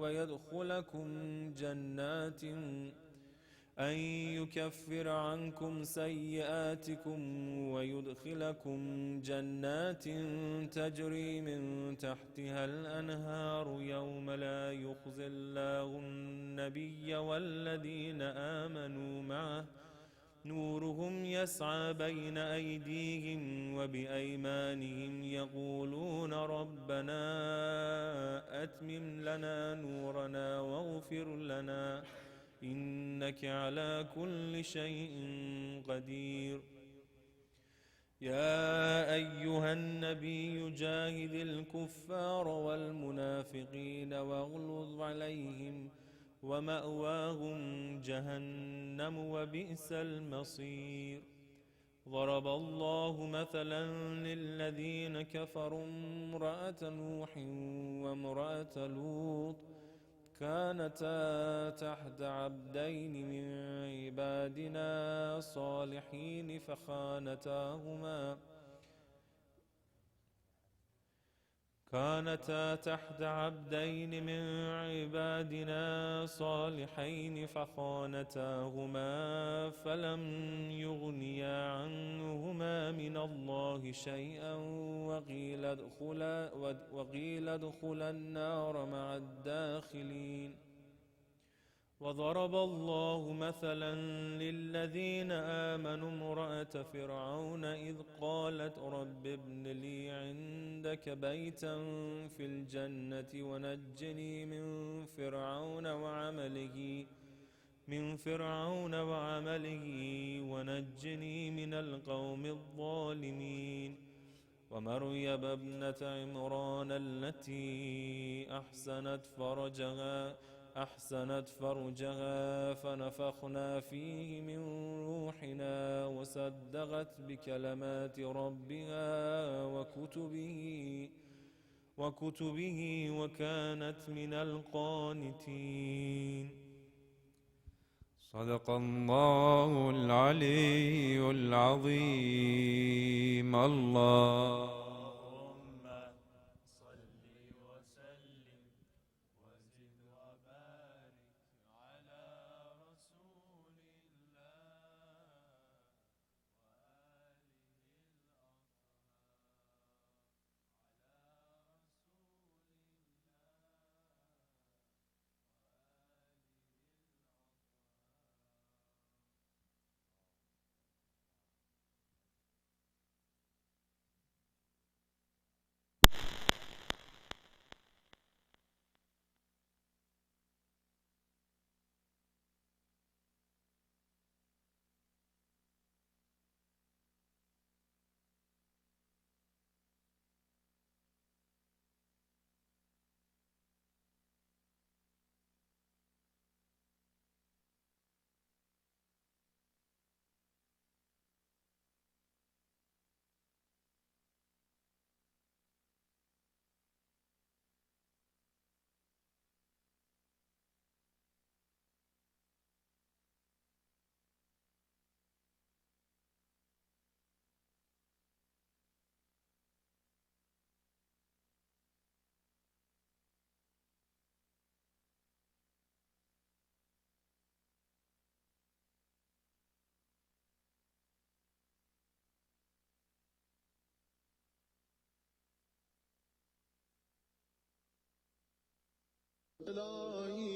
ويدخلكم جنات أن يكفر عنكم سيئاتكم ويدخلكم جنات تجري من تحتها الأنهار يوم لا يخزي الله النبي والذين آمنوا معه نورهم يسعى بين أيديهم وبأيمانهم يقولون ربنا أتمم لنا نورنا واغفر لنا إنك على كل شيء قدير. يا أيها النبي جاهد الكفار والمنافقين واغلظ عليهم ومأواهم جهنم وبئس المصير. ضرب الله مثلا للذين كفروا امرأة نوح وامرأة لوط كانتا تحت عبدين من عبادنا صالحين فخانتاهما فلم يغنيا عنهما من الله شيئا وقيل ادخلا النار مع الداخلين. وضرب الله مثلا للذين آمنوا امرأة فرعون إذ قالت رب ابن لي عندك بيتا في الجنة ونجني من فرعون وعمله ونجني من القوم الظالمين. ومريم ابنة عمران التي أحسنت فرجها فنفخنا فيه من روحنا وصدقت بكلمات ربها وكتبه وكانت من القانتين. صدق الله العلي العظيم. اللهم صل وسلم وزد وبارك على رسول الله إلهي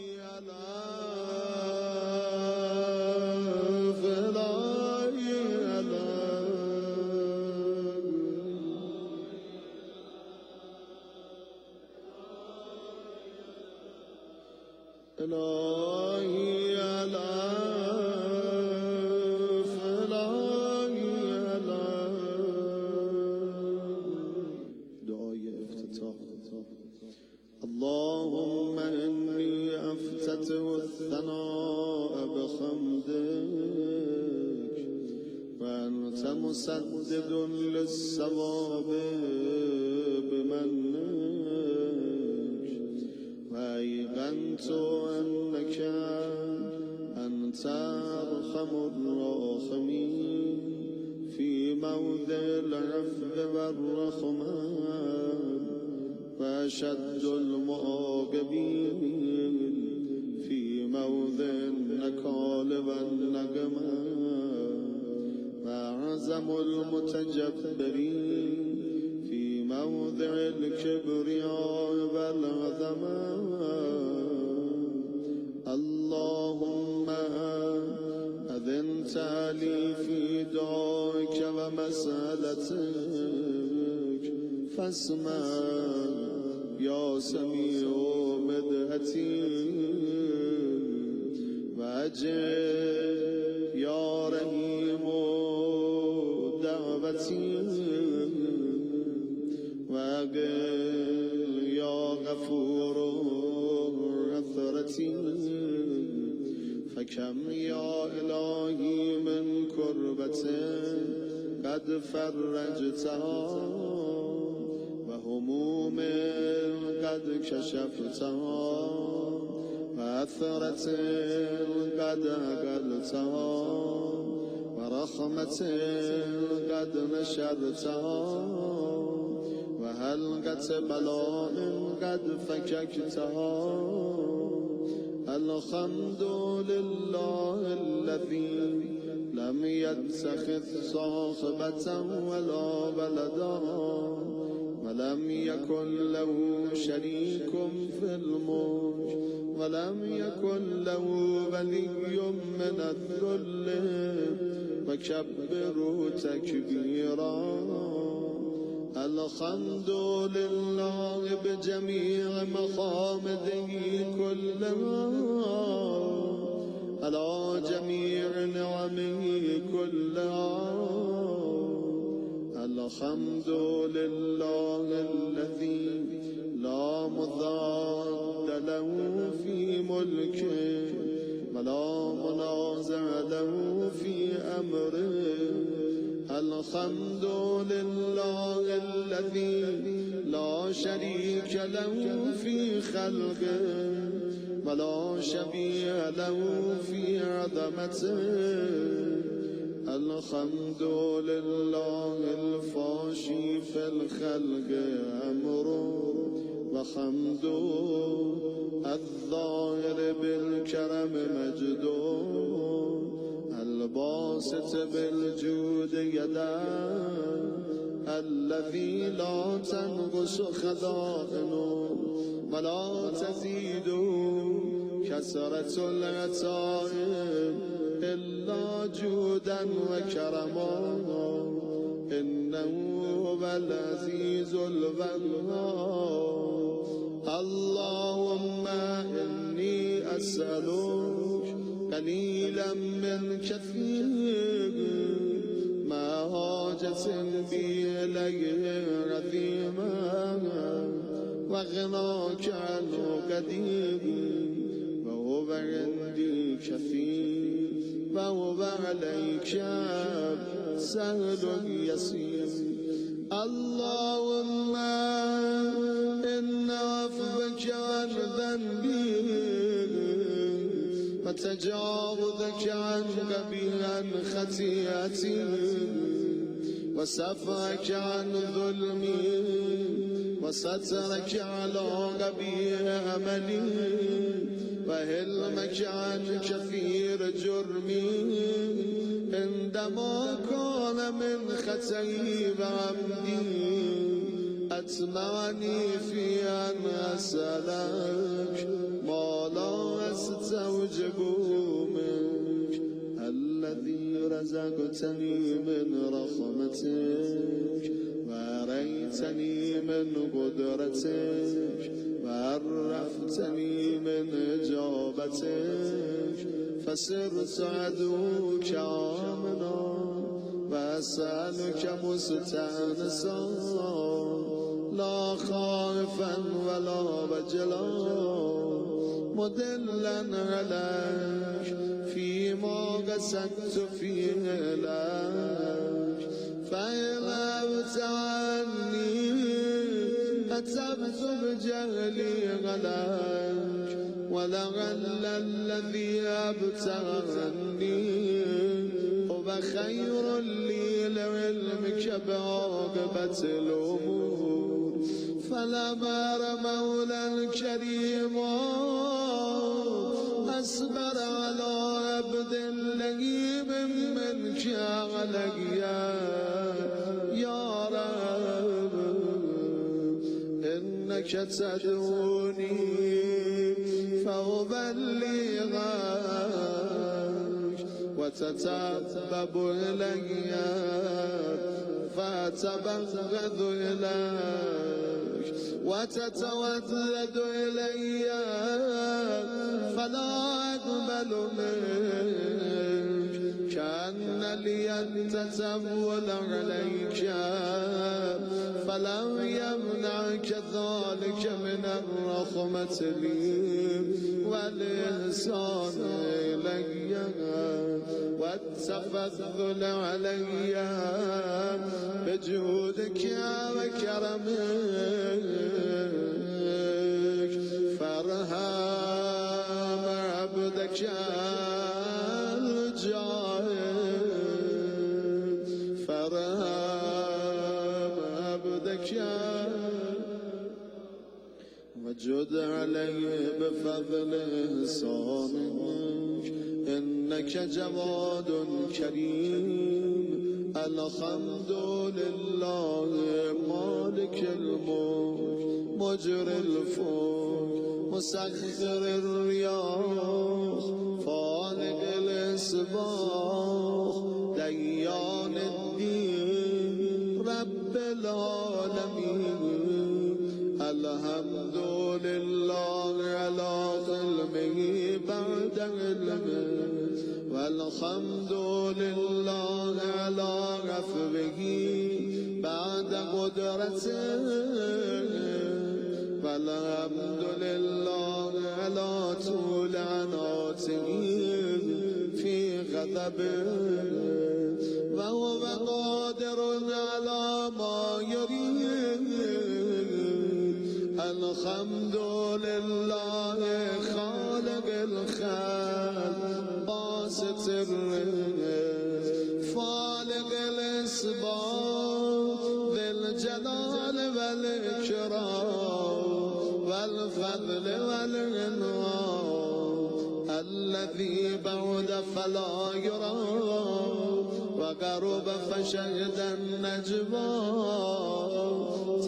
دعای افتتاح. اللهم إني أفتتح الثناء بحمدك وأنت مسدد للصواب بمنك وأيقنت أنك أنت أرحم الراحمين في موضع العفو والرحمن وأشد المعاقبين في موضع النكال والنقمة وأعظم المتجبرين في موضع الكبرياء والعظمة اللهم أذنت لي في دعائك ومسألتك فاسمع يا سميع مدحتي وأجب يا رحيم دعوتي وأقل يا غفور عثرتي فكم يا إلهي من كربة قد فرجتها وهموم قد كشفتها وأثرة قد أقلتها ورحمة قد نشرتها وهلقة بلاء قد فككتها الحمد لله الذي لم يتخذ صاحبة ولا ولدا ولم يكن له شريك في الملك ولم يكن له ولي من الذل وكبره تكبيرا الحمد لله بجميع محامده كلها على جميع نعمه كلها الحمد لله الذي لا مضاد له في ملكه ولا منازع له في أمره الحمد لله الذي لا شريك له في خلقه ولا شبيه له في عظمته الحمد لله الفاشي في الخلق أمره وحمده الظاهر بالكرم مجده الباسط بالجود يداه الذي لا تنقص خزائنه ولا تزيد كثرة العطاء إلا جودا وكرما إنه هو العزيز الوهاب اللهم إني أسألك قليلا من كثير ما حاجة بي إليه عظيما وغناك عنه قدير وهو عندي كثير وهو عليك سهل يسير اللهم إن عفوك عن ذنبي وتجاوزك عن قبيح خطيئتي وصفحك عن ظلمي وسترك على قبيح عملي وهلمك عن كثير جرمي عندما كان من خطئي وعمدي أتمعني في أن أسألك ما لا أستوجب منك الذي رزقتني من رحمتك وأريتني من قدرتك وعرفتني من إجابتك فصرت عدوك آمنا وأسألك مستأنسا لا خائفا ولا وجلا مدلا عليك فيما قصدت فيه لك فإن أبت عني أتبت بجهلي عليك ولعل الذي أبت عني هو خير لي لعلمك بعاقبة الأمور فالأمر مولا كريما أصبر على عبد لئيم منك علي يا رب إنك تدعوني فأبلغك وتتبب إلي فأتبغض إليك وتتودد إلي فلا أقبل منك كأن لي أن تتول عليك فلم يمنعك ذلك من الرحمة لي والإحسان إلي والتفضل علي بجودك وكرمك فارحم عبدك الجاهل فارحم عبدك وجد علي بفضل إحسانك إنك جواد كريم الحمد لله مالك الملك مجري الفلك مسخر الرياح فالق الإصباح ديان الدين رب العالمين الحمد لله على علمه بعد علمه والحمد لله على رفعه بعد قدرته والحمد لله على طول عناته في غضبه وهو قادر على ما يريد الحمد لله خالق الخلق باسط الرزق فالق الاسباب ذي الجلال والإكرام والفضل والعنوان الذي بعد فلا يرى وقرب فشهد النجوى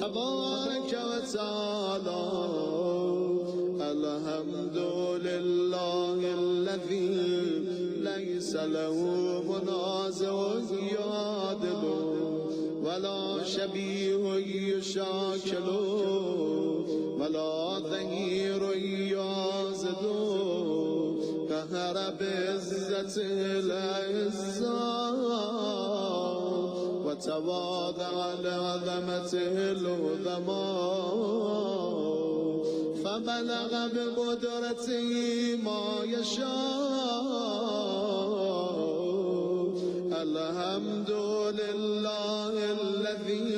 تبارك وتعالى الحمد لله الذي ليس له منازع يعادل ولا شبيه يشاكل ولا ظهير يعازل قهر بعزته العزة وتواضع لعظمته العظماء فبلغ بقدرته ما يشاء الحمد لله الذي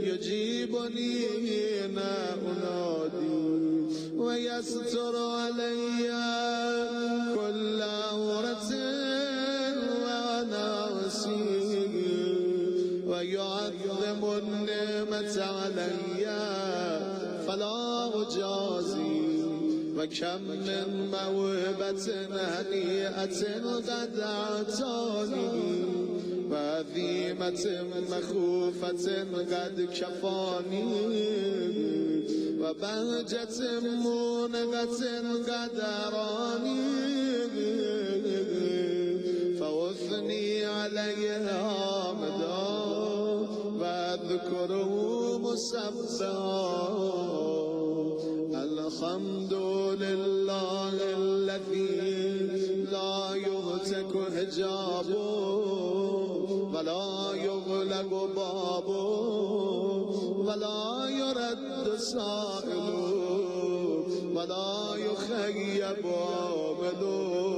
يجيبني حين أنادي ويستر علي كل عورة وأنا أسير ويعظم النعمة علي فلا أجازي وكم من موهبة هنيئة قد أعطاني وعظيمة مخوفة قد كفاني وبهجة منغة قد أراني فأثني عليه حامدا واذكره مسبحا الحمد لله الذي لا يهتك حجابه ولا يغلق بابه ولا يرد سائله ولا يخيب عامله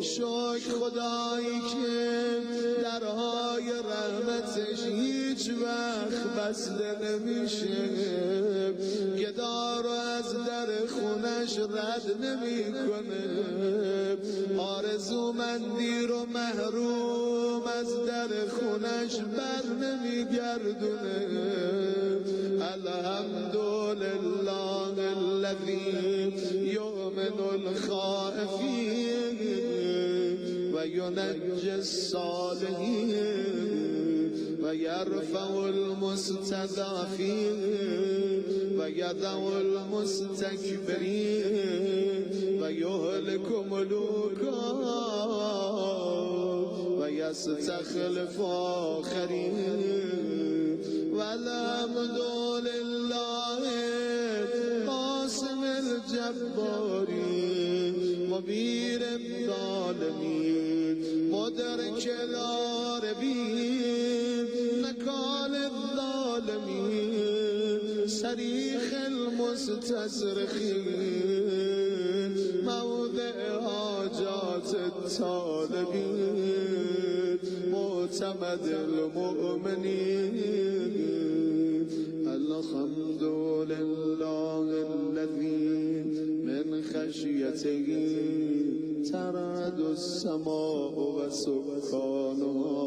شکر خدایی که درهای رحمتش هیچ وقت بسته نمیشه گدا رو از در خونش رد نمیکنه آرزومندی رو محروم از در خونش بر نمیگردونه. الحمدلله الذی یؤمن الخائفین و ینجی الصالحین و یرفع المستضعفین و یضع المستکبرین و یهلک ملوکا و یستخلف آخرین. والحمدلله قاسم الجبارین مبیر الظالمین مدرک العاربین نکال الظالمین صریخ المستصرخین موضع حاجات الطالبین معتمد المؤمنین. الحمد لله الذي من خشيته ترعد السماء وسكانها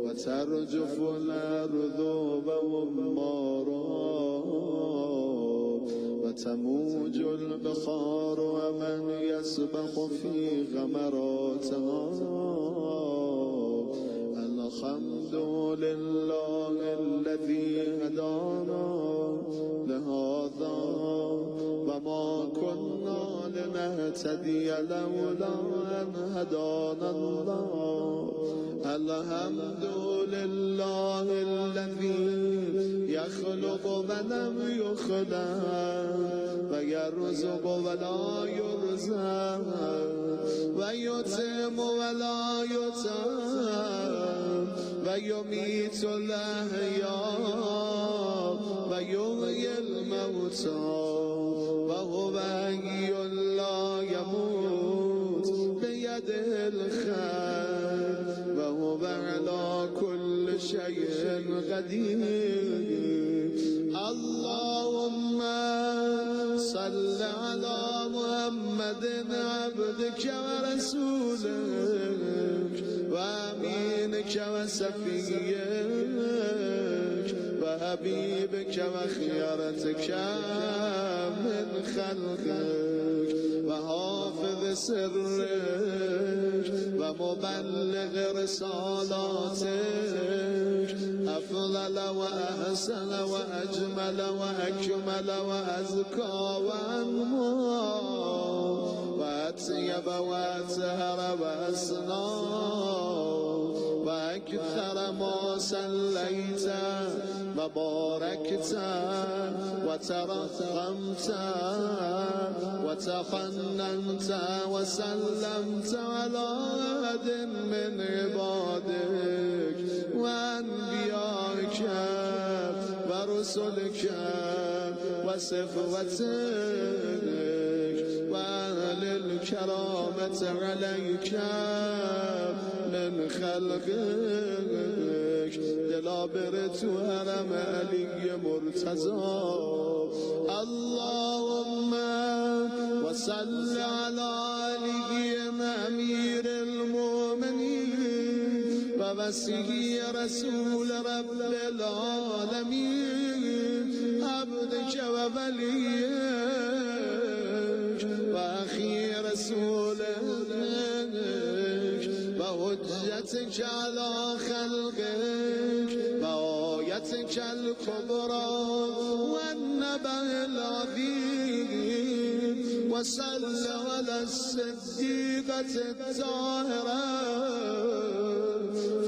وترجف الأرض وعمارها وتموج البحار ومن يسبح في غمراتها. الحمد لله الذي هدانا لهذا وما كنا لنهتدي لولا أن هدانا الله. الحمد لله الذي يخلق ولم يخلق ويرزق ولا يرزق ويطعم ولا يطعم ويميت الأحياء ويحيي الموتى وهو حي لا يموت بيده الخير وهو على كل شيء قدير. اللهم صل على محمد عبدك ورسولك وأمينك وسفيك وحبيبك وخيرتك من خلقك وحافظ سرك ومبلغ رسالاتك أفضل وأحسن وأجمل وأكمل وأزكى وأنمى وأطيب وأطهر وأسنى وأكثر ما صليت وباركت وترحمت وتحننت وسلمت على أحد من عبادك وأنبيائك ورسلك وصفوتك وأهل الكرامة عليك من خلقك دلابرت هرم علي مرتضى. اللهم وصل على علي أمير المؤمنين ووسيع رسول رب العالمين عبدك ووليك وأخي رسولك وحجتك على خلقك وآيتك الكبرى والنبأ العظيم. وصل على الصديقة الطاهرة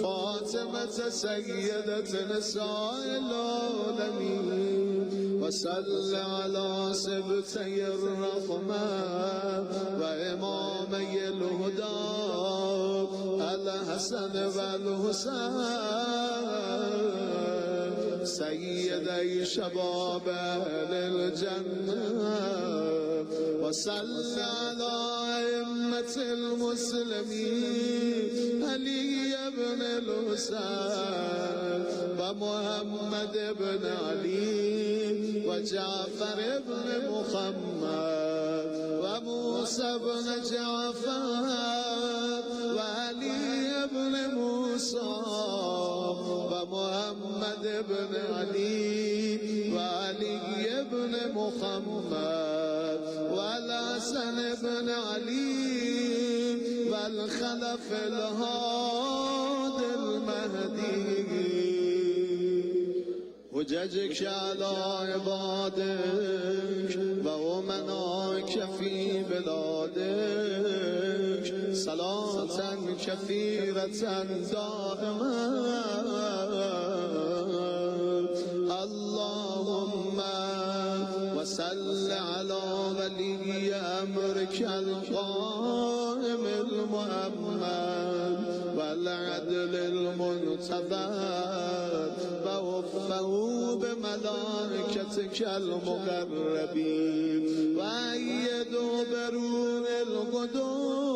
فاطمة سيدة نساء العالمين. وصل على سبتي الرحمة وإمامي الهدى الحسن والحسين سيدي شباب أهل الجنة. وصل على أئمة المسلمين علي بن الحسين ومحمد بن علي وجعفر بن محمد وموسى بن جعفر وعلي بن موسى ومحمد بن علي وعلي بن محمد والحسن بن علي والخلف الهادي المهدي حججك على عبادك وأمناك في بلادك صلاة كثيرة دائمة اللهم وصل على ولي أمرك القائم المؤمن والعدل المنتظر ووفه بملائكتك المقربين وأيدوا برون القدوس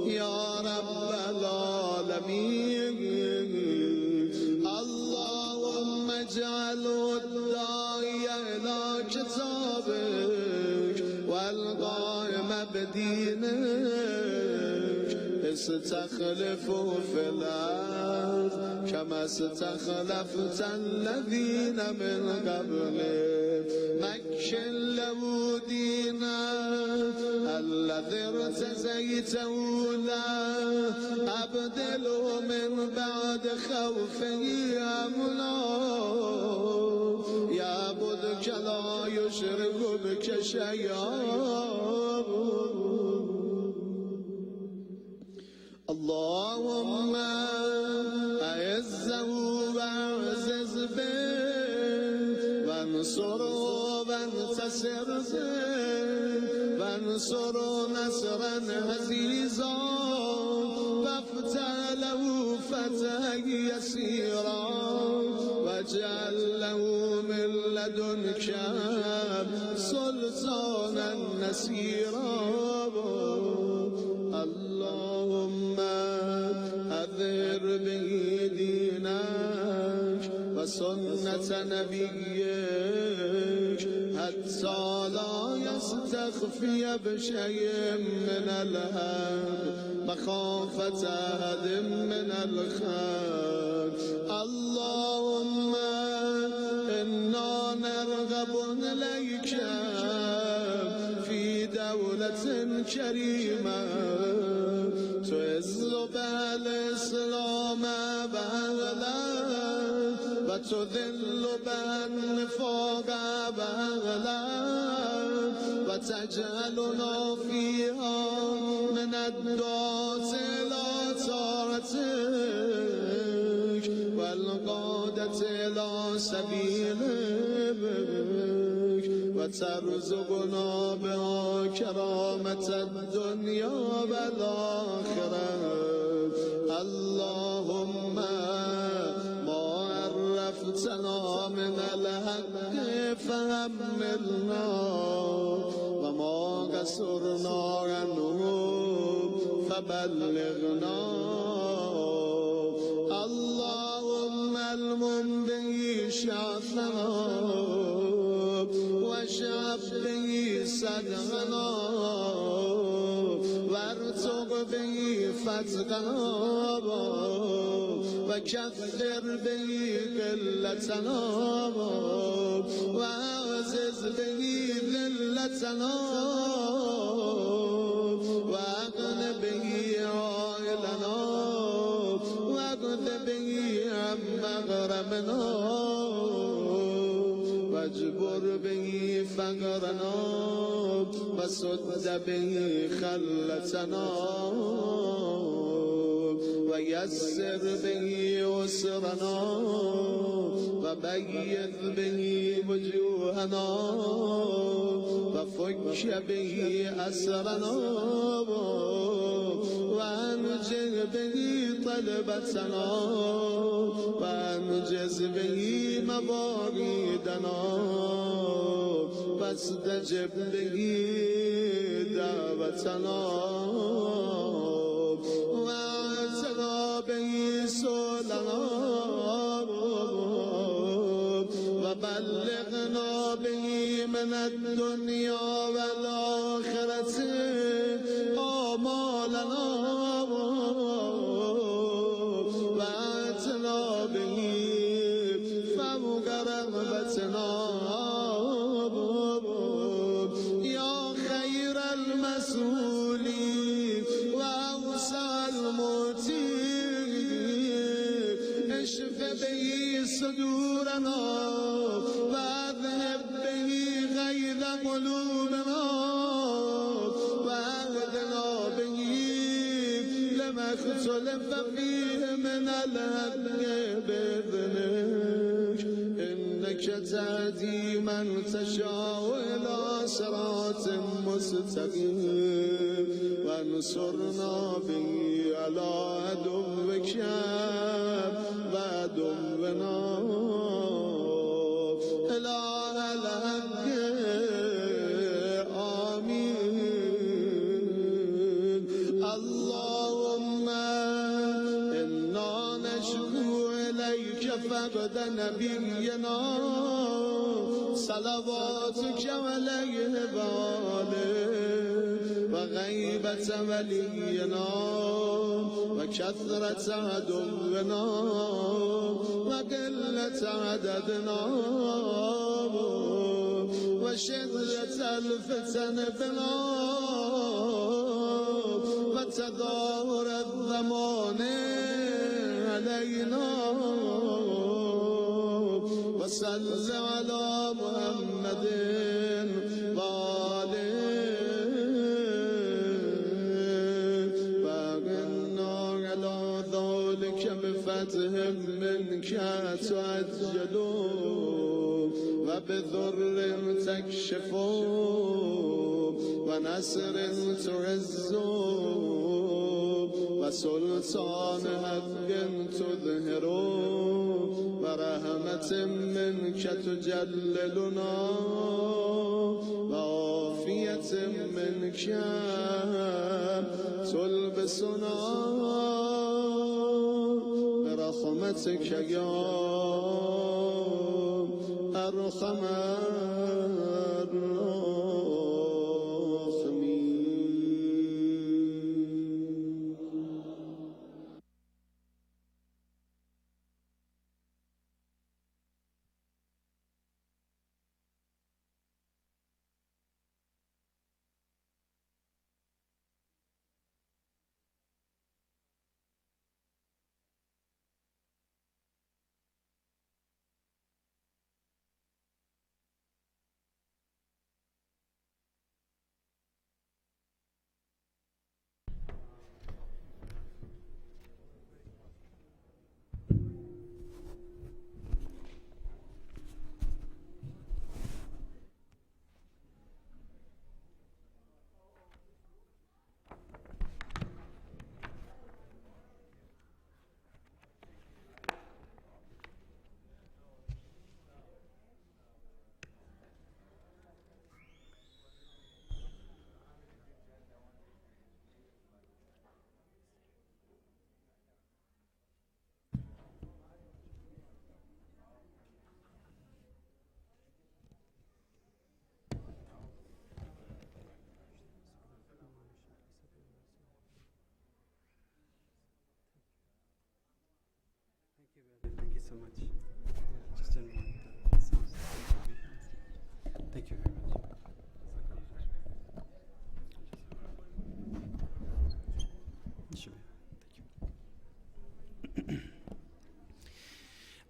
يا رب العالمين اللهم اجعلوا الداعي إلى كتابك والقائم بدينك استخلفوا في الأرض كما استخلفت الذين من قبلك مكن له دينك الذي ارتزيته له أبدله من بعد خوفه أمنا يعبدك لا يشرك بك شيئا اللهم أعزه وأعزز به وانصره وانتصر به وانصر نصرا عزيزا وافتح له فتحا يسيرا واجعل له من لدنك سلطانا نصيرا اللهم أظهر به دينك وسنة نبيك حتى لا يستخفي بشيء من الهم مخافة أحد من الخلق اللهم إنا نرغب إليك في دولة كريمة تعز بها الإسلام بأهله وتذل بها النفاق بأهله وتجعلنا فيها من الدعاة إلى طاعتك والقادة إلى سبيلك وترزقنا بها كرامة الدنيا والآخرة اللهم ما عرفتنا من الحق فحملنا وما قصرنا عنه فبلغنا اللهم المن به شعثنا واشعب به صدقنا وارزق به فتقنا وكفر به قلتنا وأعزز به ذلتنا وأغن به عائلنا واغن به عن مغرمنا واجبر به فقرنا وسد به خلتنا ويسر به يسرنا وبيض به وجوهنا وفك به أسرنا وأنجز به طلبتنا وأنجز به مواعيدنا واستجب به دعوتنا واعتنا به سؤلنا وبلغنا به من الدنيا والآخرة آمالنا صدورنا واذهب به غيظ قلوبنا واهدنا به لما اختلف فيه من الحق بإذنك إنك تهدي من تشاء إلى صراط مستقيم وانصرنا به على عدوك وعدونا إله الحق آمين. اللهم إنا نشكو إليك فقد نبينا صلواتك عليه وآله وغيبة ولينا وكثرة عدونا وقلة عددنا وشدة الفتن بنا وتظاهر الضمان علينا وصل على محمد وآله وإنا على ذلك بفتح منك تعجل وبذر تكشف ونصر تعز وسلطان حق تظهر ورحمة منك تجللنا وعافية منك تلبسنا برحمتك يا أرحم Thank you so much. Just didn't want the sounds. Thank you very much.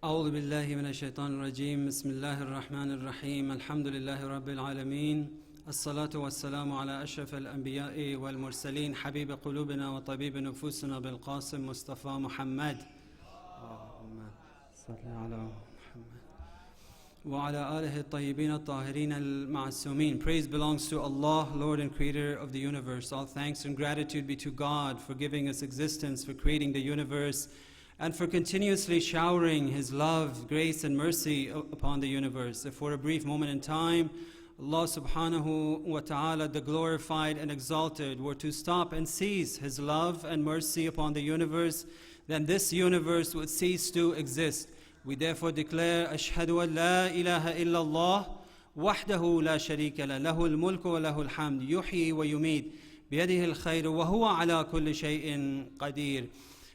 أعوذ بالله من الشيطان الرجيم بسم الله الرحمن الرحيم الحمد لله رب العالمين الصلاة والسلام على أشرف الأنبياء والمرسلين حبيب قلوبنا وطبيب نفوسنا بالقاسم مصطفى محمد اللهم صل على محمد وعلى آله الطيبين الطاهرين المعصومين. Praise belongs to Allah, Lord and Creator of the universe. All thanks and gratitude be to God for giving us existence, for creating the universe, and for continuously showering His love, grace and mercy upon the universe. If for a brief moment in time Allah subhanahu wa ta'ala, the glorified and exalted, were to stop and cease His love and mercy upon the universe, then this universe would cease to exist. We therefore declare, Ashhadu an la ilaha illallah, wahdahu la sharika la, lahul mulku wa lahul hamd, yuhyi wa yumid, biyadihi al-khayru wa huwa ala kulli shay'in qadir.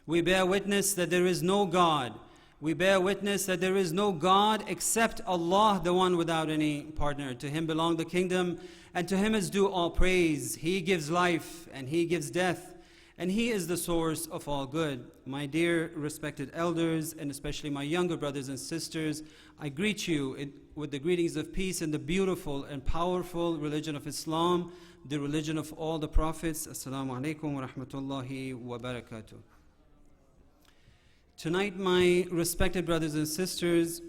We bear witness that there is no God. We bear witness that there is no God except Allah, the one without any partner. To Him belong the kingdom, and to Him is due all praise. He gives life, and He gives death, and He is the source of all good. My dear respected elders, and especially my younger brothers and sisters, I greet you with the greetings of peace in the beautiful and powerful religion of Islam, the religion of all the prophets. Assalamu alaikum wa rahmatullahi wa barakatuh. Tonight, my respected brothers and sisters,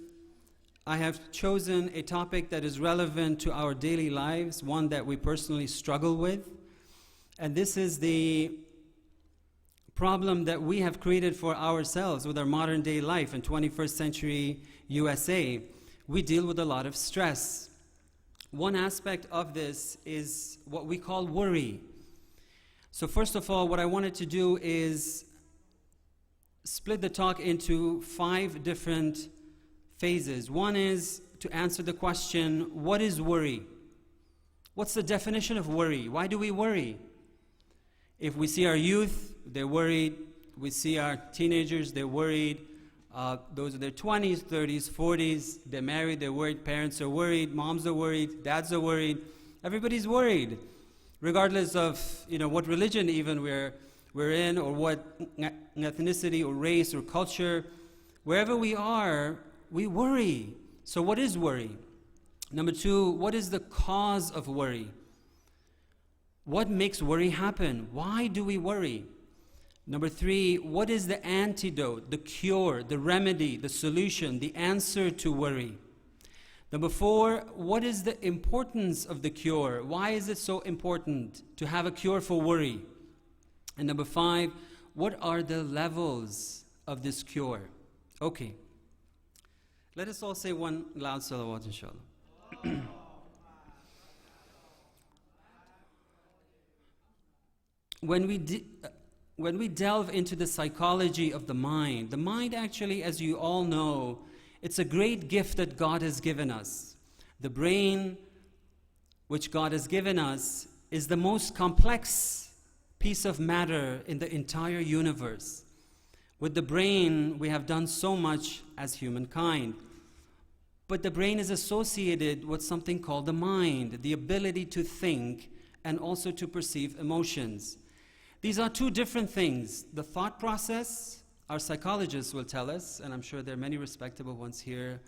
I have chosen a topic that is relevant to our daily lives, one that we personally struggle with, and this is the problem that we have created for ourselves with our modern day life in 21st century USA. We deal with a lot of stress. One aspect of this is what we call worry. So first of all, what I wanted to do is split the talk into 5 different phases. One is to answer the question, what is worry? What's the definition of worry? Why do we worry? If we see our youth, they're worried. We see our teenagers, they're worried. Those are their 20s, 30s, 40s. They're married, they're worried. Parents are worried. Moms are worried. Dads are worried. Everybody's worried, regardless of what religion even we're in, or what ethnicity or race or culture. Wherever we are, we worry. So what is worry? Number 2, what is the cause of worry? What makes worry happen? Why do we worry? Number 3, what is the antidote, the cure, the remedy, the solution, the answer to worry? Number 4, what is the importance of the cure? Why is it so important to have a cure for worry? And number 5, what are the levels of this cure? Okay. Let us all say one loud salawat, inshallah. When we delve into the psychology of the mind actually, as you all know, it's a great gift that God has given us. The brain, which God has given us, is the most complex piece of matter in the entire universe. With the brain, we have done so much as humankind. But the brain is associated with something called the mind, the ability to think and also to perceive emotions. These are 2 different things. The thought process, our psychologists will tell us, and I'm sure there are many respectable ones here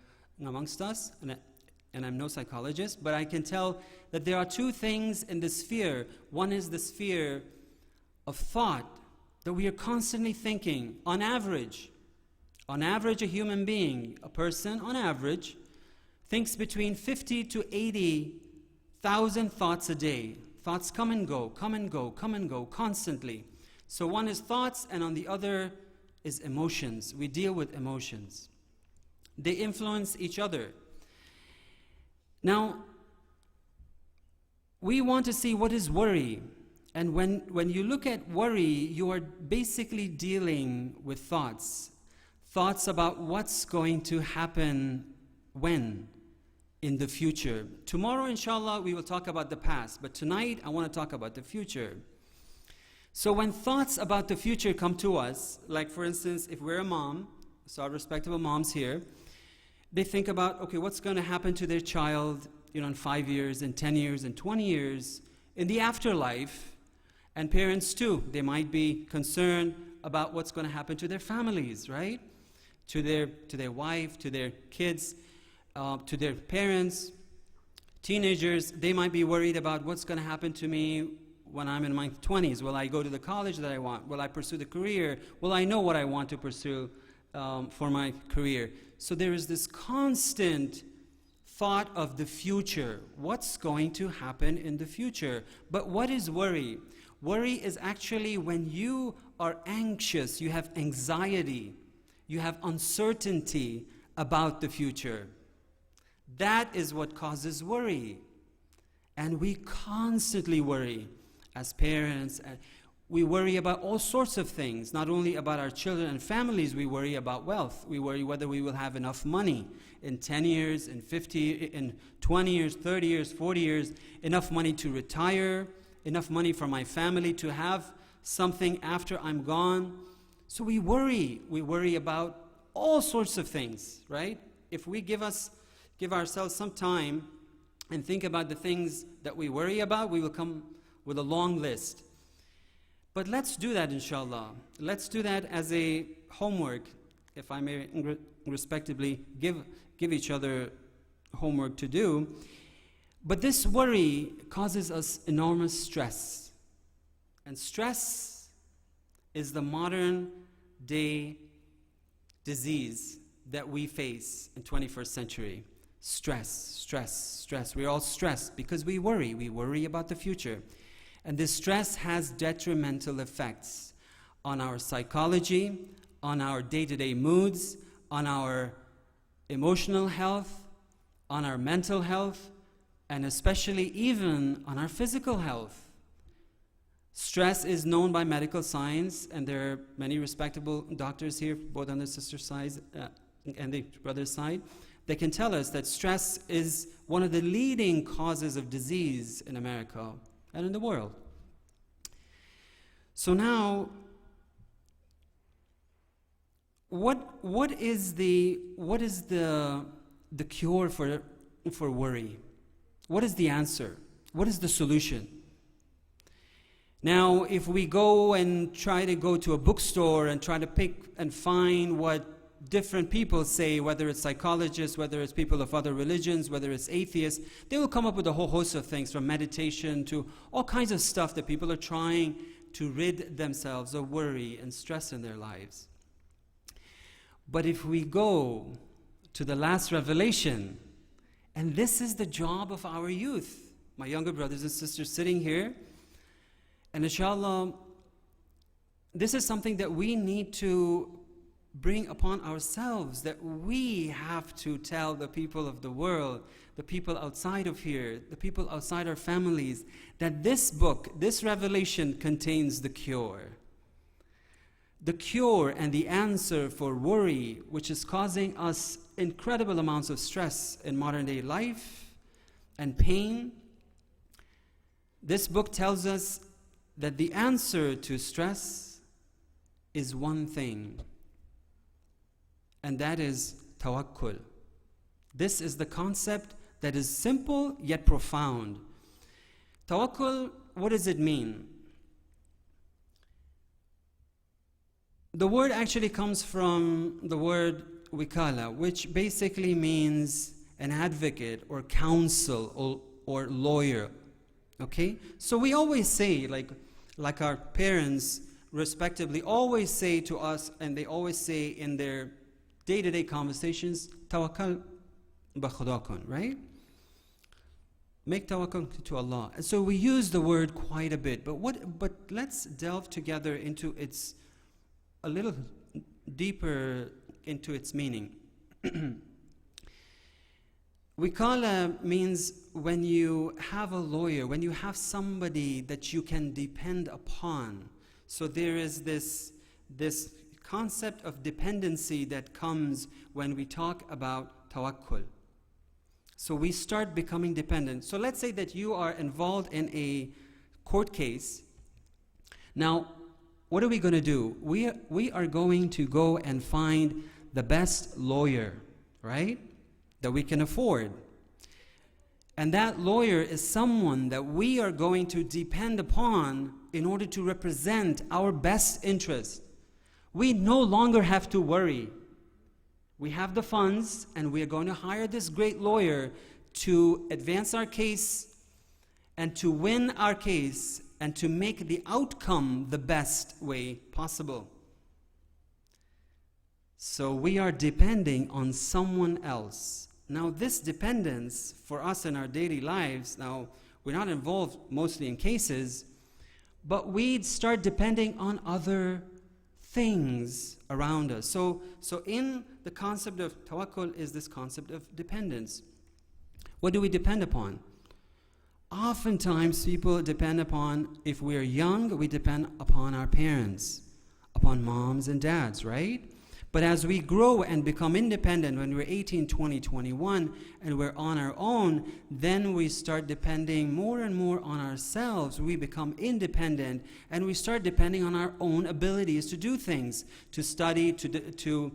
amongst us, and I'm no psychologist, but I can tell that there are 2 things in the sphere. One is the sphere of thought, that we are constantly thinking. On average, a human being, a person, on average, thinks between 50 to 80,000 thoughts a day. Thoughts come and go, come and go, come and go, constantly. So one is thoughts, and on the other is emotions. We deal with emotions. They influence each other. Now, we want to see what is worry. And when you look at worry, you are basically dealing with thoughts. Thoughts about what's going to happen when? In the future. Tomorrow, inshallah, we will talk about the past, but tonight I want to talk about the future. So when thoughts about the future come to us, like for instance, if we're a mom, so our respectable moms here, they think about, okay, what's going to happen to their child, in 5 years, in 10 years, in 20 years, in the afterlife. And parents too, they might be concerned about what's going to happen to their families, right? To their wife, to their kids, to their parents. Teenagers, they might be worried about what's going to happen to me when I'm in my 20s. Will I go to the college that I want? Will I pursue the career? Will I know what I want to pursue for my career? So there is this constant thought of the future. What's going to happen in the future? But what is worry? Worry is actually when you are anxious, you have anxiety, you have uncertainty about the future. That is what causes worry. And we constantly worry as parents. We worry about all sorts of things, not only about our children and families. We worry about wealth. We worry whether we will have enough money in 10 years, in 50, in 20 years, 30 years, 40 years, enough money to retire, enough money for my family to have something after I'm gone. So we worry. We worry about all sorts of things, right? If we give ourselves some time and think about the things that we worry about, we will come with a long list. But let's do that, inshallah. Let's do that as a homework, if I may respectively give each other homework to do. But this worry causes us enormous stress. And stress is the modern day disease that we face in 21st century. Stress. We're all stressed because we worry. We worry about the future. And this stress has detrimental effects on our psychology, on our day-to-day moods, on our emotional health, on our mental health, and especially even on our physical health. Stress is known by medical science, and there are many respectable doctors here, both on the sister's side and the brother's side. They can tell us that stress is one of the leading causes of disease in America and in the world. So now, what is the cure for worry? What is the answer? What is the solution? Now, if we go and try to go to a bookstore and try to pick and find what different people say, whether it's psychologists, whether it's people of other religions, whether it's atheists, they will come up with a whole host of things, from meditation to all kinds of stuff that people are trying to rid themselves of worry and stress in their lives. But if we go to the last revelation, and this is the job of our youth, my younger brothers and sisters sitting here, and inshallah, this is something that we need to bring upon ourselves, that we have to tell the people of the world, the people outside of here, the people outside our families, that this book, this revelation contains the cure. The cure and the answer for worry, which is causing us incredible amounts of stress in modern day life and pain. This book tells us that the answer to stress is one thing, and that is tawakkul. This is the concept that is simple yet profound. Tawakkul, what does it mean? The word actually comes from the word wikala, which basically means an advocate or counsel or lawyer. Okay? So we always say, like our parents respectively always say to us, and they always say in their day-to-day conversations, tawakkal ba khudakun, right? Make tawakkul to Allah. And so we use the word quite a bit, but let's delve together into its a little deeper into its meaning. Wikala means when you have a lawyer, when you have somebody that you can depend upon. So there is this concept of dependency that comes when we talk about tawakkul. So we start becoming dependent. So let's say that you are involved in a court case. Now, what are we going to do? We are going to go and find the best lawyer, right? That we can afford. And that lawyer is someone that we are going to depend upon in order to represent our best interest. We no longer have to worry. We have the funds, and we are going to hire this great lawyer to advance our case and to win our case and to make the outcome the best way possible. So we are depending on someone else. Now, this dependence for us in our daily lives, now, we're not involved mostly in cases, but we start depending on other things around us. So in the concept of tawakkul is this concept of dependence. What do we depend upon? Oftentimes people depend upon, if we're young, we depend upon our parents, upon moms and dads, right? But as we grow and become independent, when we're 18, 20, 21, and we're on our own, then we start depending more and more on ourselves. We become independent, and we start depending on our own abilities to do things, to study, to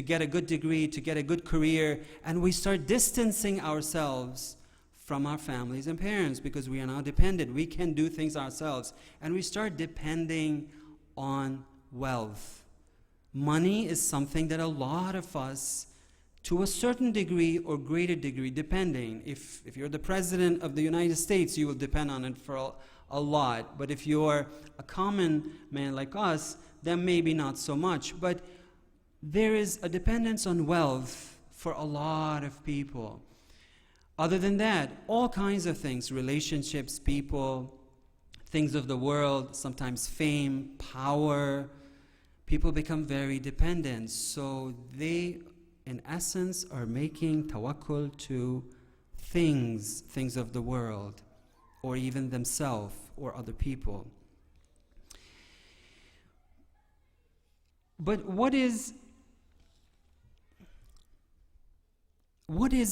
get a good degree, to get a good career, and we start distancing ourselves from our families and parents because we are now dependent. We can do things ourselves. And we start depending on wealth. Money is something that a lot of us, to a certain degree or greater degree, depending. If you're the president of the United States, you will depend on it for a lot. But if you're a common man like us, then maybe not so much. But there is a dependence on wealth for a lot of people. Other than that, all kinds of things, relationships, people, things of the world, sometimes fame, power, people become very dependent. So they, in essence, are making tawakkul to things of the world, or even themselves or other people. But what is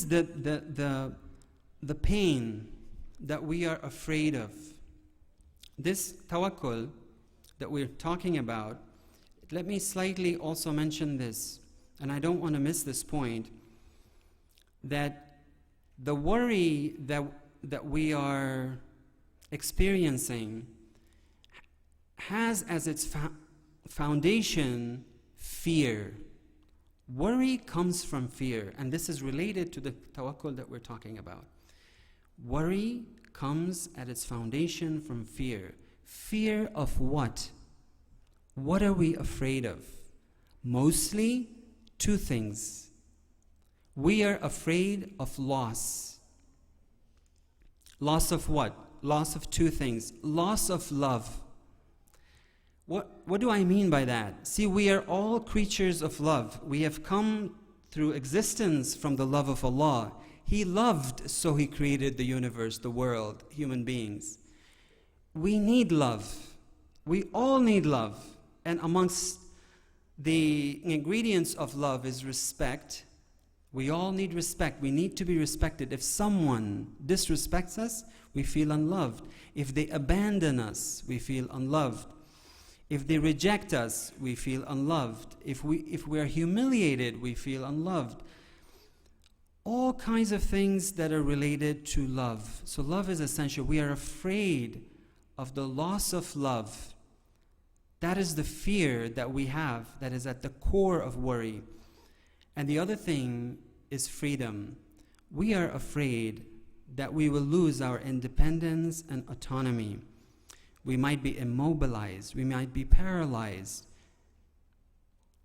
the pain that we are afraid of? This tawakkul that we're talking about, let me slightly also mention this, and I don't want to miss this point, that the worry that we are experiencing has as its foundation fear. Worry comes from fear, and this is related to the tawakkul that we're talking about. Worry comes at its foundation from fear. Fear of what? What are we afraid of? Mostly two things. We are afraid of loss. Loss of what? Loss of two things. Loss of love. What do I mean by that? See, we are all creatures of love. We have come through existence from the love of Allah. He loved, so He created the universe, the world, human beings. We need love. We all need love. And amongst the ingredients of love is respect. We all need respect. We need to be respected. If someone disrespects us, we feel unloved. If they abandon us, we feel unloved. If they reject us, we feel unloved. If we are humiliated, we feel unloved. All kinds of things that are related to love. So love is essential. We are afraid of the loss of love. That is the fear that we have, that is at the core of worry. And the other thing is freedom. We are afraid that we will lose our independence and autonomy. We might be immobilized. We might be paralyzed.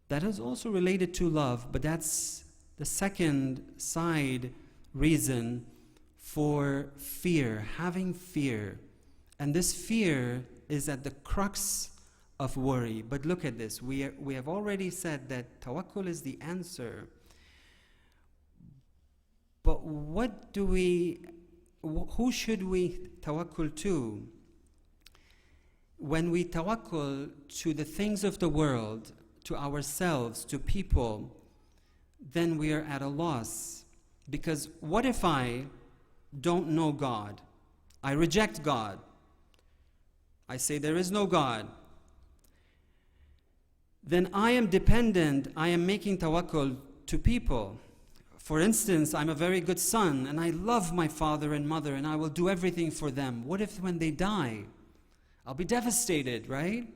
That is also related to love, but that's the second side reason for fear, having fear. And this fear is at the crux of worry. But look at this. We have already said that tawakkul is the answer. But who should we tawakkul to? When we tawakkul to the things of the world, to ourselves, to people, then we are at a loss. Because what if I don't know God? I reject God. I say there is no God. Then I am dependent, I am making tawakkul to people. For instance, I'm a very good son, and I love my father and mother, and I will do everything for them. What if when they die? I'll be devastated, right?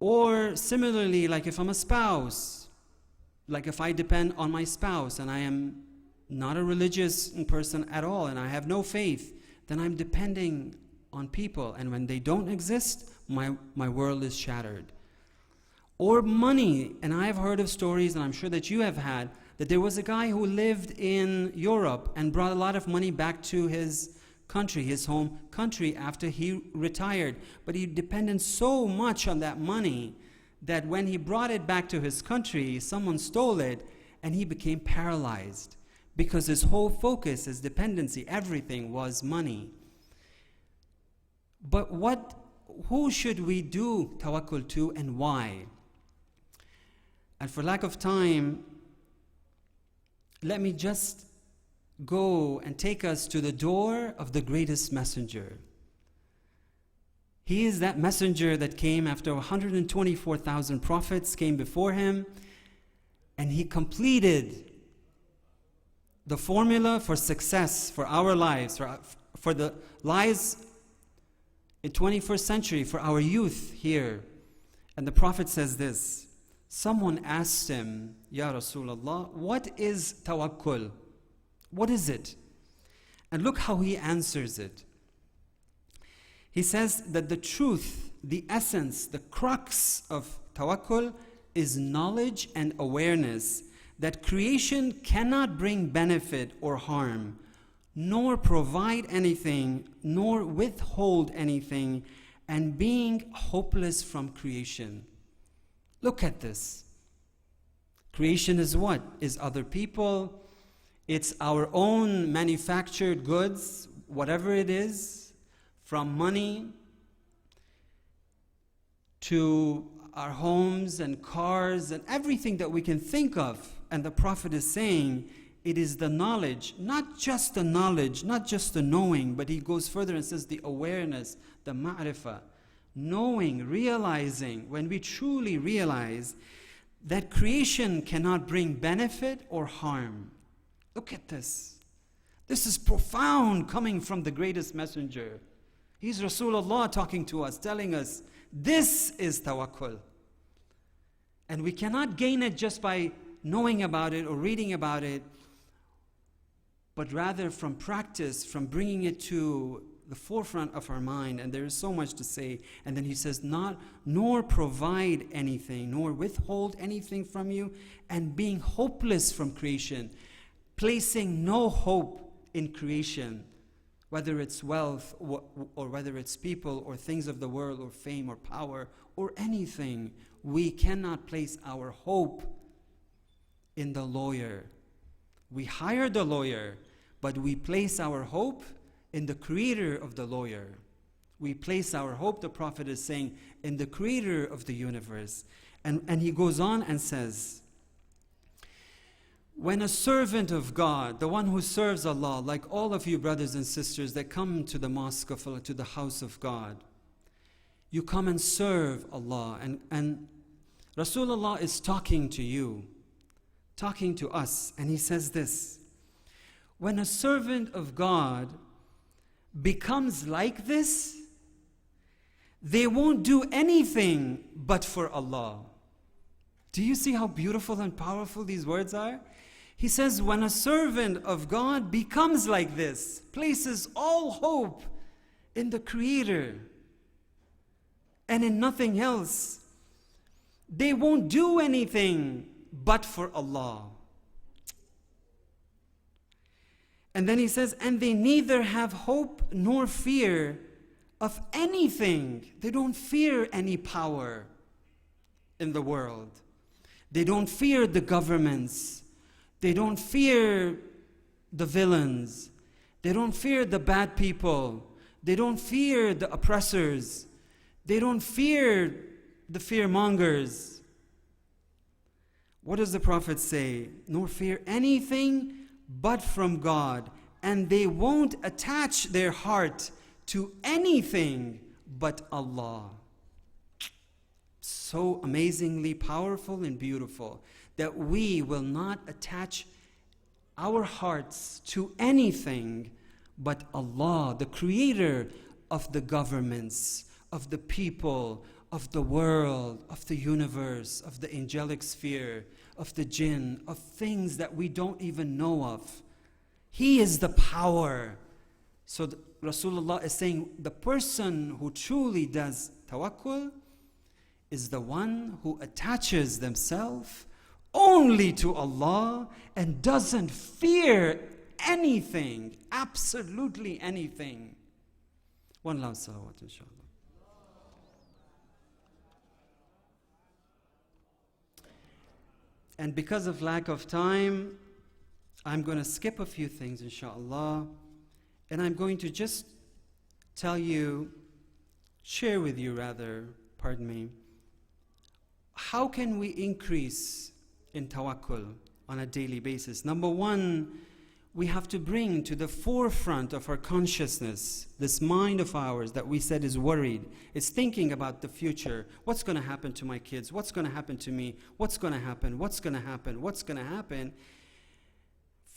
Or similarly, like if I'm a spouse, like if I depend on my spouse and I am not a religious person at all and I have no faith, then I'm depending on people, and when they don't exist, my world is shattered. Or money, and I've heard of stories, and I'm sure that you have had, that there was a guy who lived in Europe and brought a lot of money back to his country, his home country, after he retired. But he depended so much on that money that when he brought it back to his country, someone stole it, and he became paralyzed because his whole focus, his dependency, everything was money. But who should we do tawakkul to, and why? And for lack of time, let me just go and take us to the door of the greatest messenger. He is that messenger that came after 124,000 prophets came before him, and he completed the formula for success for our lives, for the lives in 21st century, for our youth here. And the Prophet says this. Someone asked him, Ya Rasulullah, what is tawakkul? What is it? And look how he answers it. He says that the truth, the essence, the crux of tawakkul is knowledge and awareness that creation cannot bring benefit or harm, nor provide anything, nor withhold anything, and being hopeless from creation. Look at this. Creation is what? Is other people. It's our own manufactured goods, whatever it is, from money to our homes and cars and everything that we can think of. And the Prophet is saying, it is the knowledge, not just the knowledge, not just the knowing, but he goes further and says the awareness, the ma'rifah, knowing, realizing, when we truly realize that creation cannot bring benefit or harm. Look at this. This is profound, coming from the greatest messenger. He's Rasulullah talking to us, telling us, this is tawakkul. And we cannot gain it just by knowing about it or reading about it, but rather from practice, from bringing it to the forefront of our mind. And there is so much to say. And then he says, nor provide anything, nor withhold anything from you, and being hopeless from creation, placing no hope in creation, whether it's wealth or whether it's people or things of the world or fame or power or anything. We cannot place our hope in the lawyer. We hire the lawyer, but we place our hope in the creator of the lawyer. We place our hope, the Prophet is saying, in the creator of the universe. And he goes on and says, when a servant of God, the one who serves Allah, like all of you brothers and sisters that come to the mosque of Allah, to the house of God, you come and serve Allah. And Rasulullah is talking to you, talking to us, and he says this, when a servant of God becomes like this, they won't do anything but for Allah. Do you see how beautiful and powerful these words are? He says, when a servant of God becomes like this, places all hope in the Creator and in nothing else, they won't do anything but for Allah. And then he says, and they neither have hope nor fear of anything. They don't fear any power in the world. They don't fear the governments. They don't fear the villains. They don't fear the bad people. They don't fear the oppressors. They don't fear the fearmongers. What does the Prophet say? Nor fear anything but from God. And they won't attach their heart to anything but Allah. So amazingly powerful and beautiful that we will not attach our hearts to anything but Allah, the creator of the governments, of the people, of the world, of the universe, of the angelic sphere, of the jinn, of things that we don't even know of. He is the power. So Rasulullah is saying the person who truly does tawakkul is the one who attaches themselves only to Allah and doesn't fear anything, absolutely anything. One last salawat, inshallah. And because of lack of time, I'm going to skip a few things, inshallah. And I'm going to just tell you, share with you rather, pardon me, how can we increase in tawakkul on a daily basis? Number one, we have to bring to the forefront of our consciousness this mind of ours that we said is worried. It's thinking about the future. What's going to happen to my kids? What's going to happen to me? What's going to happen? What's going to happen? What's going to happen?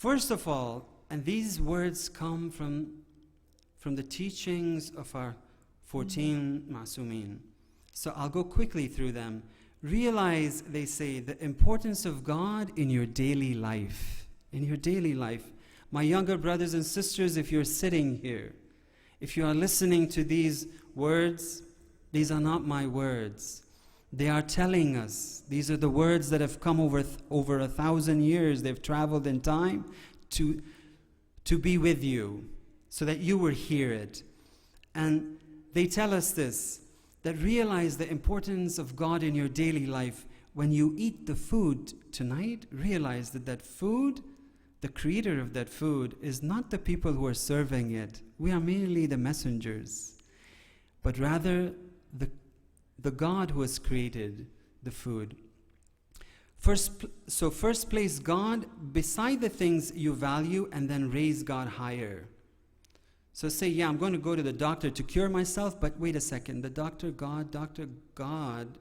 First of all, and these words come from the teachings of our 14 Ma'sumin. So I'll go quickly through them. Realize, they say, the importance of God in your daily life. In your daily life. My younger brothers and sisters, if you're sitting here, if you are listening to these words, these are not my words. They are telling us, these are the words that have come over 1,000 years. They've traveled in time to be with you, so that you will hear it. And they tell us this, that realize the importance of God in your daily life. When you eat the food tonight, realize that that food, the creator of that food, is not the people who are serving it. We are merely the messengers, but rather the God who has created the food. First place God beside the things you value, and then raise God higher. So say, yeah, I'm going to go to the doctor to cure myself, but wait a second, the Dr. God,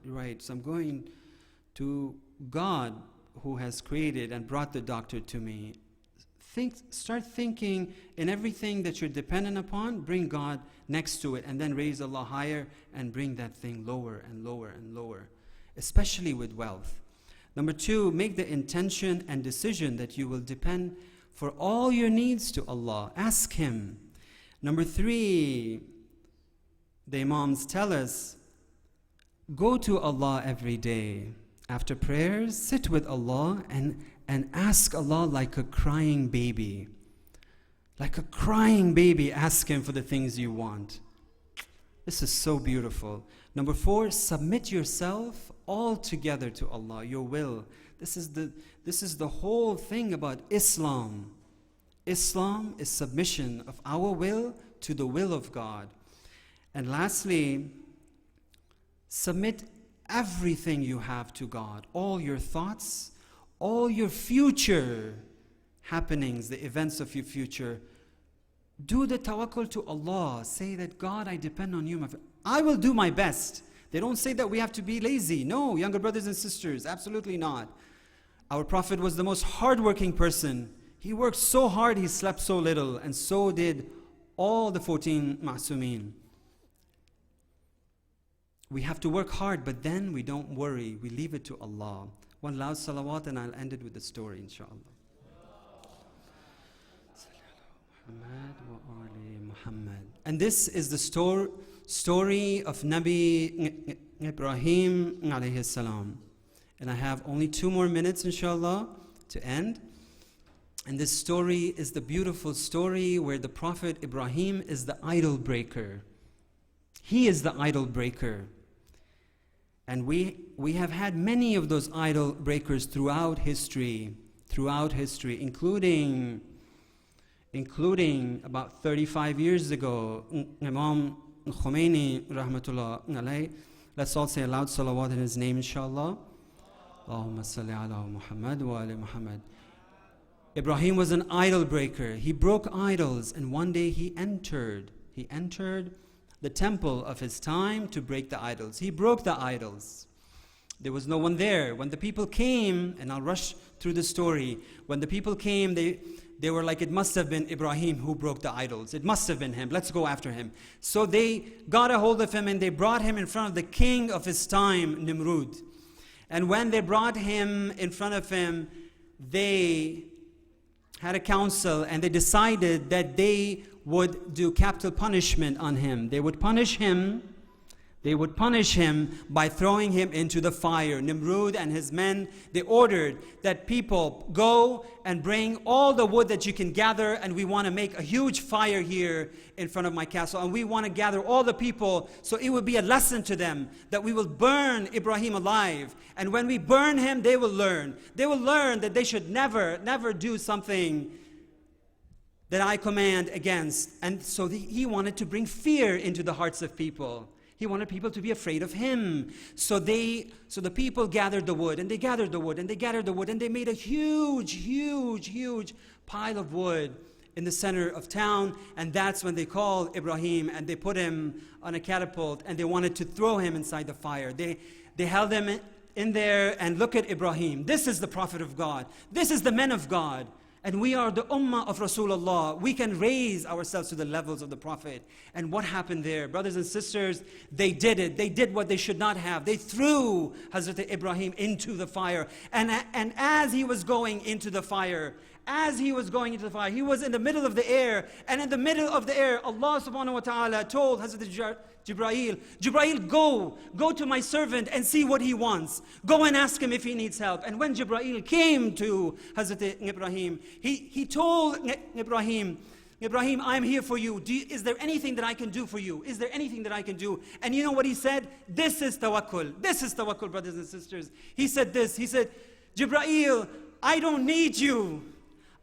right, so I'm going to God who has created and brought the doctor to me. Start thinking in everything that you're dependent upon, bring God next to it, and then raise Allah higher and bring that thing lower and lower and lower, especially with wealth. Number 2, make the intention and decision that you will depend for all your needs to Allah. Ask Him. Number 3, the Imams tell us, go to Allah every day. After prayers, sit with Allah and ask Allah like a crying baby. Like a crying baby, ask Him for the things you want. This is so beautiful. Number 4, submit yourself altogether to Allah, your will. This is the whole thing about Islam. Islam is submission of our will to the will of God. And lastly, submit everything you have to God. All your thoughts, all your future happenings, the events of your future. Do the tawakkul to Allah. Say that, God, I depend on you. I will do my best. They don't say that we have to be lazy. No, younger brothers and sisters, absolutely not. Our Prophet was the most hardworking person. He worked so hard, he slept so little, and so did all the 14 Ma'sumin. We have to work hard, but then we don't worry. We leave it to Allah. One loud salawat, and I'll end it with the story, inshallah. And this is the story of Nabi Ibrahim alayhi salam. And I have only 2 more minutes, inshallah, to end. And this story is the beautiful story where the Prophet Ibrahim is the idol breaker. He is the idol breaker. And we have had many of those idol breakers throughout history, including about 35 years ago, Imam Khomeini, rahmatullah alayh. Let's all say a loud salawat in his name, inshallah. Allahumma salli ala Muhammad wa ala Muhammad. Ibrahim was an idol breaker. He broke idols, and one day he entered the temple of his time to break the idols. He broke the idols. There was no one there. When the people came, and I'll rush through the story, when the people came, they were like, it must have been Ibrahim who broke the idols. It must have been him. Let's go after him. So they got a hold of him, and they brought him in front of the king of his time, Nimrud. And when they brought him in front of him, they had a council, and they decided that they would do capital punishment on him. They would punish him by throwing him into the fire. Nimrud and his men, they ordered that people go and bring all the wood that you can gather, and we want to make a huge fire here in front of my castle, and we want to gather all the people, so it will be a lesson to them that we will burn Ibrahim alive. And when we burn him, they will learn that they should never do something that I command against. And so he wanted to bring fear into the hearts of people. He wanted people to be afraid of him. So the people gathered the wood, and they gathered the wood, and they gathered the wood, and they made a huge pile of wood in the center of town. And that's when they called Ibrahim, and they put him on a catapult, and they wanted to throw him inside the fire. They held him in there, and look at Ibrahim. This is the prophet of God. This is the men of God. and we are the ummah of Rasulullah. We can raise ourselves to the levels of the Prophet. And what happened there? Brothers and sisters, they did it. They did what they should not have. They threw Hazrat Ibrahim into the fire. And as he was going into the fire, he was in the middle of the air. And in the middle of the air, Allah subhanahu wa ta'ala told Hazrat Jibreel, go to my servant and see what he wants. Go and ask him if he needs help. And when Jibreel came to Hazrat Ibrahim, he told Ibrahim, I'm here for you. Is there anything that I can do for you? Is there anything that I can do? And you know what he said? This is tawakkul. This is tawakkul, brothers and sisters. He said this. He said, Jibreel, I don't need you.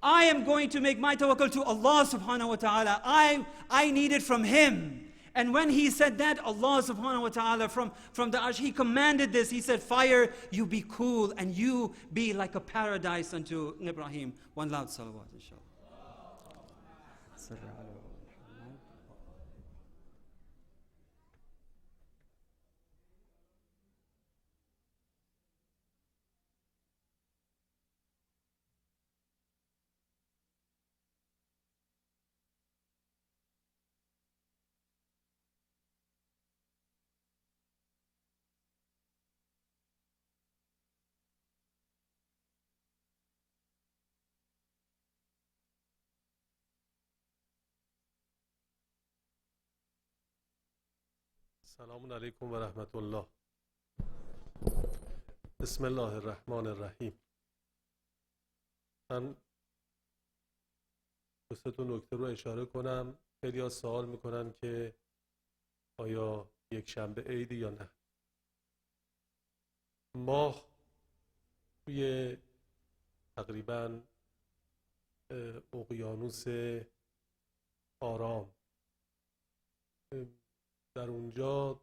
I am going to make my tawakkul to Allah subhanahu wa ta'ala. I need it from Him. And when he said that, Allah subhanahu wa ta'ala from the arsh, He commanded this. He said, fire, you be cool and you be like a paradise unto Ibrahim. One loud salawat, inshallah. سلام علیکم و رحمت الله. بسم الله الرحمن الرحیم. من دو تا نکته رو اشاره کنم. خیلی ها سوال میکنن که آیا یک شنبه عید یا نه. ماه توی تقریبا اقیانوس آرام در اونجا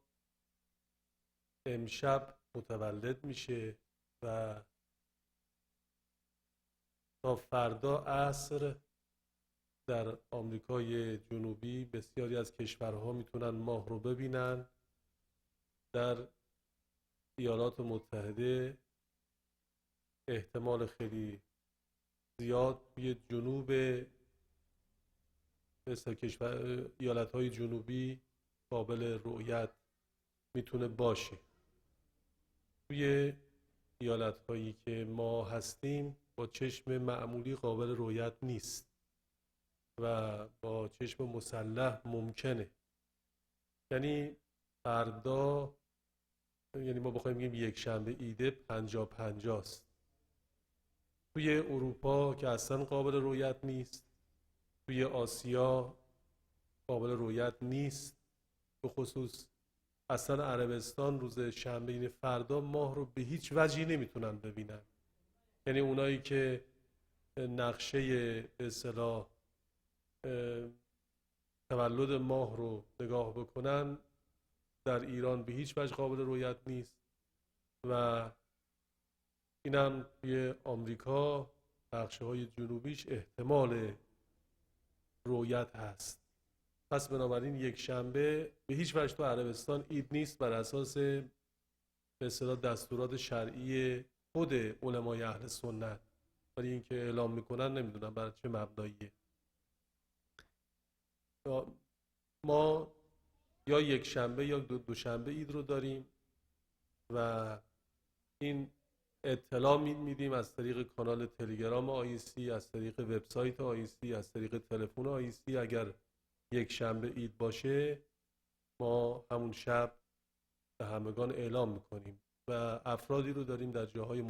امشب متولد میشه و تا فردا عصر در آمریکای جنوبی بسیاری از کشورها میتونن ماه رو ببینن. در ایالات متحده احتمال خیلی زیاد توی جنوب ایالت‌های جنوبی قابل رؤیت میتونه باشه. توی ایالت‌هایی که ما هستیم با چشم معمولی قابل رؤیت نیست و با چشم مسلح ممکنه. یعنی فردا، یعنی ما بخوایم بگیم یک شنبه عیده 50-50 است. توی اروپا که اصلا قابل رؤیت نیست، توی آسیا قابل رؤیت نیست، به خصوص اصلا عربستان روز شنبه این فردا ماه رو به هیچ وجهی نمیتونن ببینن. یعنی اونایی که نقشه به اصطلاح تولد ماه رو نگاه بکنن در ایران به هیچ وجه قابل رؤیت نیست و اینم توی آمریکا بخش‌های جنوبیش احتمال رؤیت هست. پس بنابراین یک شنبه به هیچ وجه تو عربستان عید نیست بر اساس به اصطلاح دستورات شرعی خود علمای اهل سنت، ولی اینکه اعلام میکنن نمیدونم بر چه مبناییه. ما یا یک شنبه یا دوشنبه عید رو داریم و این اطلاع میدیم از طریق کانال تلگرام IEC، از طریق وبسایت IEC، از طریق تلفن IEC. اگر یک شنبه عید باشه ما همون شب به همگان اعلام میکنیم و افرادی رو داریم در جاهای